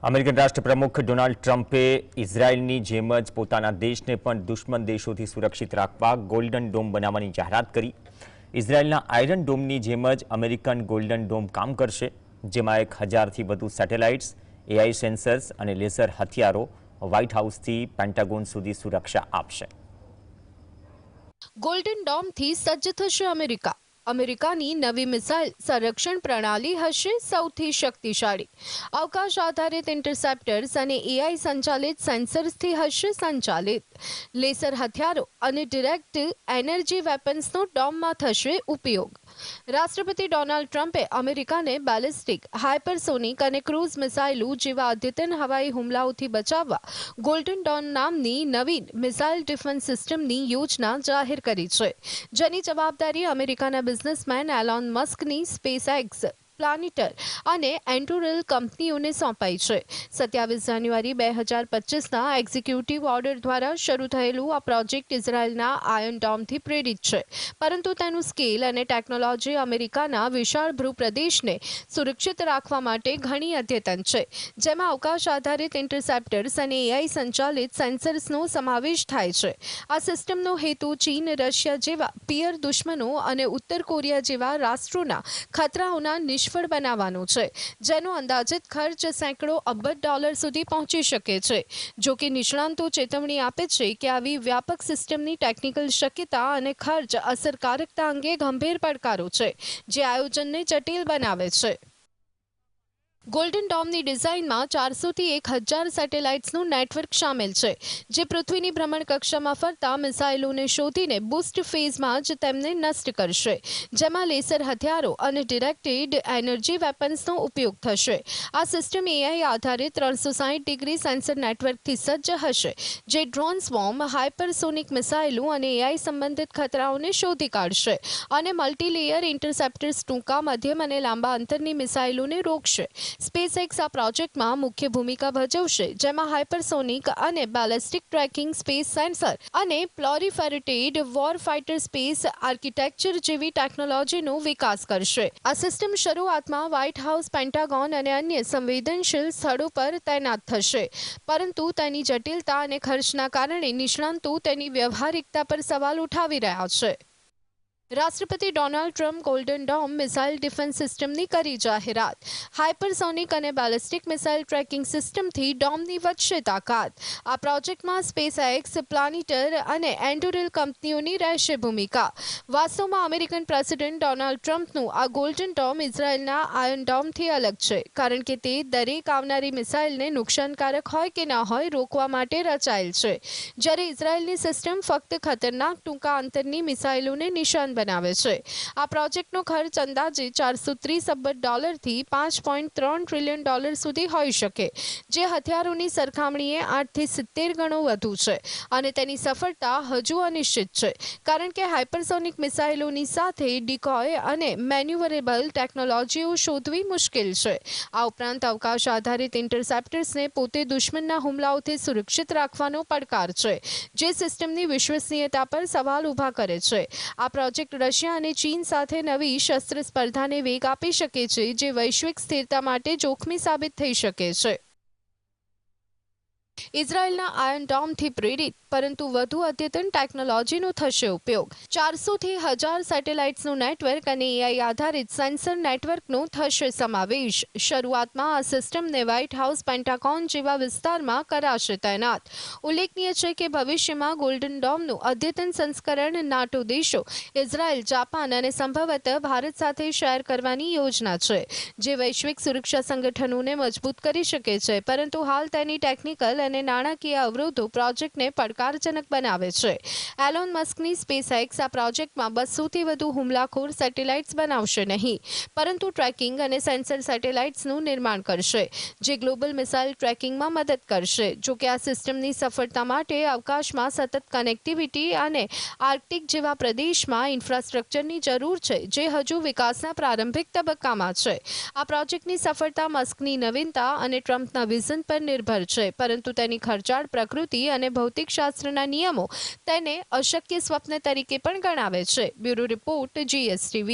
American રાષ્ટ્રપ્રમુખ Donald ટ્રમ્પે ઇઝરાયલની જેમ જ પોતાના દેશને પણ દુશ્મન દેશોથી સુરક્ષિત રાખવા ગોલ્ડન ડોમ બનાવવાની જાહેરાત કરી। ઇઝરાયલના આયરન ડોમની જેમ જ અમેરિકન ગોલ્ડન ડોમ કામ કરશે, જેમાં 1000થી વધુ સેટેલાઇટ્સ, એઆઈ સેન્સર્સ અને લેસર હથિયારો વ્હાઇટ હાઉસથી પેન્ટાગોન સુધી સુરક્ષા આપશે। ગોલ્ડન ડોમથી સજ્જ થશે અમેરિકા। અમેરિકાની નવી મિસાઇલ સંરક્ષણ પ્રણાલી હશે સૌથી શક્તિશાળી। અવકાશ આધારિત ઇન્ટરસેપ્ટર્સ અને એઆઈ સંચાલિત સેન્સર્સથી હશે સંચાલિત। લેસર હથિયારો અને ડિરેક્ટ એનર્જી વેપન્સનો ડોમમાં થશે ઉપયોગ। રાષ્ટ્રપતિ ડોનાલ્ડ ટ્રમ્પે અમેરિકાને બેલિસ્ટિક, હાઇપરસોનિક અને ક્રૂઝ મિસાઇલો જેવા અદ્યતન હવાઈ હુમલાઓથી બચાવવા ગોલ્ડન ડોમ નામની નવીન મિસાઇલ ડિફેન્સ સિસ્ટમની યોજના જાહેર કરી છે, જેની જવાબદારી અમેરિકાના બિઝનેસમેન એલોન મસ્કની સ્પેસએક્સ, પ્લાનેટર અને એન્ટુરલ કંપનીઓને સોંપાઈ છે। 27 જાન્યુઆરી 2025ના એક્ઝિક્યુટિવ ઓર્ડર દ્વારા શરૂ થયેલું આ પ્રોજેક્ટ ઇઝરાયલના આયર્ન ડોમથી પ્રેરિત છે, પરંતુ તેનું સ્કેલ અને ટેકનોલોજી અમેરિકાના વિશાળ ભૂપ્રદેશને સુરક્ષિત રાખવા માટે ઘણી અદ્યતન છે, જેમાં અવકાશ આધારિત ઇન્ટરસેપ્ટર્સ અને એઆઈ સંચાલિત સેન્સર્સનો સમાવેશ થાય છે। આ સિસ્ટમનો હેતુ ચીન, રશિયા જેવા પિયર દુશ્મનો અને ઉત્તર કોરિયા જેવા રાષ્ટ્રોના ખતરાઓના નિષ્ફળ બનાવવાનો છે, જેનો અંદાજિત ખર્ચ સેંકડો અબજ ડોલર સુધી પહોંચી શકે છે। જો કે નિષ્ણાંતો ચેતવણી આપે છે કે આવી વ્યાપક સિસ્ટમની ટેકનિકલ શક્યતા અને ખર્ચ અસરકારકતા અંગે ગંભીર પડકારો છે, જે આયોજનને જટિલ બનાવે છે। ગોલ્ડન ડોમની ડિઝાઇનમાં 400થી 1000 સેટેલાઇટ્સનું નેટવર્ક સામેલ છે, જે પૃથ્વીની ભ્રમણ કક્ષામાં ફરતા મિસાઇલોને શોધીને બુસ્ટ ફેઝમાં જ તેમને નષ્ટ કરશે, જેમાં લેસર હથિયારો અને ડિરેક્ટેડ એનર્જી વેપન્સનો ઉપયોગ થશે। આ સિસ્ટમ એઆઈ આધારિત 360 ડિગ્રી સેન્સર નેટવર્કથી સજ્જ હશે, જે ડ્રોન સ્વોર્મ, હાઇપરસોનિક મિસાઇલો અને એઆઈ સંબંધિત ખતરાઓને શોધી કાઢશે અને મલ્ટીલેયર ઇન્ટરસેપ્ટર્સ, ટૂંકા, મધ્યમ અને લાંબા અંતરની મિસાઇલોને રોકશે। સ્પેસએક્સ આ પ્રોજેક્ટમાં મુખ્ય ભૂમિકા ભજવશે, જેમાં હાઇપરસોનિક અને બેલિસ્ટિક ટ્રેકિંગ, સ્પેસ સેન્સર અને પ્લોરીફેરેટેડ વોર ફાઇટર સ્પેસ આર્કિટેક્ચર જેવી ટેકનોલોજીનો વિકાસ કરશે। આ સિસ્ટમ શરૂઆતમાં વ્હાઇટ હાઉસ, પેન્ટાગોન અને અન્ય સંવેદનશીલ સ્થળો પર તૈનાત થશે, પરંતુ તેની જટિલતા અને ખર્ચના કારણે નિષ્ણાંતો તેની વ્યવહારિકતા પર સવાલ ઉઠાવી રહ્યા છે। રાષ્ટ્રપતિ Donald Trump golden dome missile defence સિસ્ટમની કરી જાહેરાત। હાઇપરસોનિક અને બેલિસ્ટિક મિસાઇલ ટ્રેકિંગ સિસ્ટમથી ડોમની વધશે તાકાત। આ પ્રોજેક્ટમાં સ્પેસએક્સ, પ્લાનેટર અને એન્ટુરલ કંપનીઓની રહેશે ભૂમિકા। વાસ્તવમાં અમેરિકન પ્રેસિડેન્ટ ડોનાલ્ડ ટ્રમ્પનું આ ગોલ્ડન ડોમ ઇઝરાયલના આયર્ન ડોમથી અલગ છે, કારણ કે તે દરેક આવનારી મિસાઇલને નુકસાનકારક હોય કે ન હોય રોકવા માટે રચાયેલ છે, જ્યારે ઇઝરાયલની સિસ્ટમ ફક્ત ખતરનાક ટૂંકા અંતરની મિસાઇલોને નિશાન બનાવે છે। આ પ્રોજેક્ટનો ખર્ચ અંદાજે 430 અબજ ડોલરથી 5.3 ટ્રિલિયન ડોલર સુધી હોઈ શકે, જે હથિયારોની સરખામણીએ 8થી 70 ગણો વધુ છે, અને તેની સફળતા હજુ અનિશ્ચિત છે, કારણ કે હાઇપરસોનિક મિસાઇલોની સાથે ડિકોય અને મેન્યુવરેબલ ટેકનોલોજીઓ શોધવી મુશ્કેલ છે। આ ઉપરાંત અવકાશ આધારિત ઇન્ટરસેપ્ટર્સને પોતે દુશ્મનના હુમલાઓથી સુરક્ષિત રાખવાનો પડકાર છે, જે સિસ્ટમની વિશ્વસનીયતા પર સવાલ ઊભા કરે છે। આ પ્રોજેક્ટ રશિયા અને ચીન સાથે નવી શસ્ત્ર સ્પર્ધાને વેગ આપી શકે છે, જે વૈશ્વિક સ્થિરતા માટે જોખમી સાબિત થઈ શકે છે। ઇઝરાયલના આયર્ન ડોમથી પ્રેરિત પરંતુ વધુ અદ્યતન ટેકનોલોજીનો થશે ઉપયોગ। 400થી 1000 સેટેલાઇટ્સનું નેટવર્ક અને એઆઈ આધારિત સેન્સર નેટવર્કનો થશે સમાવેશ। શરૂઆતમાં આ સિસ્ટમને વ્હાઇટ હાઉસ, પેન્ટાગોન જેવા વિસ્તારમાં કરાશે તૈનાત। ઉલ્લેખનીય છે કે ભવિષ્યમાં ગોલ્ડન ડોમનું અદ્યતન સંસ્કરણ નાટો દેશો, ઇઝરાયલ, જાપાન અને સંભવતઃ ભારત સાથે શેર કરવાની યોજના છે, જે વૈશ્વિક સુરક્ષા સંગઠનોને મજબૂત કરી શકે છે, પરંતુ હાલ તેની ટેકનિકલ અને નાણાકીય અવરોધો પ્રોજેક્ટને પડકારજનક બનાવે છે। એલોન મસ્કની સ્પેસએક્સ આ પ્રોજેક્ટમાં 200થી વધુ હુમલાખોર સેટેલાઇટ્સ બનાવશે નહીં, પરંતુ ટ્રેકિંગ અને સેન્સર સેટેલાઇટ્સનું નિર્માણ કરશે, જે ગ્લોબલ મિસાઇલ ટ્રેકિંગમાં મદદ કરશે। જો કે આ સિસ્ટમની સફળતા માટે અવકાશમાં સતત કનેક્ટિવિટી અને આર્કટિક જેવા પ્રદેશમાં ઇન્ફ્રાસ્ટ્રક્ચરની જરૂર છે, જે હજુ વિકાસના પ્રારંભિક તબક્કામાં છે। આ પ્રોજેક્ટની સફળતા મસ્કની નવીનતા અને ટ્રમ્પના વિઝન પર નિર્ભર છે, પરંતુ તેની ખર્ચાળ પ્રકૃતિ અને ભૌતિકશાસ્ત્રના નિયમો તેને અશક્ય સ્વપ્ન તરીકે પણ ગણાવે છે। Bureau report, GSTV।